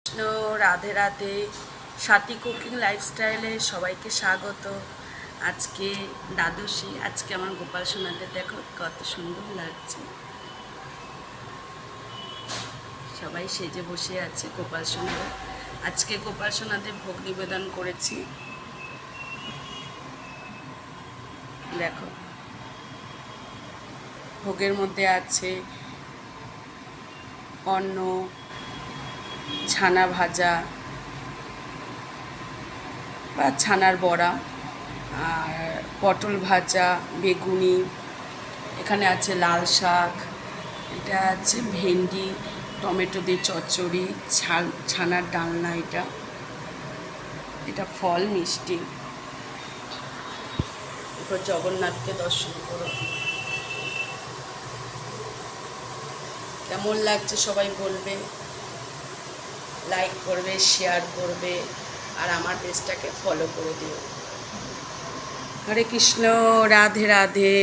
Krishna, Radhe Radhe. Swati cooking লাইফস্টাইলে সবাইকে স্বাগত। আজকে দ্বাদশী। আজকে আমার গোপাল সোনাদের দেখো কত সুন্দর লাগছে। সবাই সেজে বসে আছে গোপাল সোনারা। আজকে গোপাল সোনাদের ভোগ নিবেদন করেছি। দেখো, ভোগের মধ্যে আছে অন্ন, ছানা ভাজা বা ছানার বড়া, আর পটল ভাজা, বেগুনি, এখানে আছে লাল শাক, এটা আছে ভেন্ডি, টমেটো দিয়ে চচ্চড়ি, ছানার ডালনা, এটা ফল মিষ্টি। এরপর জগন্নাথকে দর্শন করো। কেমন লাগছে সবাই বলবে, লাইক করবে, শেয়ার করবে, আর আমার পেজটাকে ফলো করে দিও। হরে কৃষ্ণ, রাধে রাধে।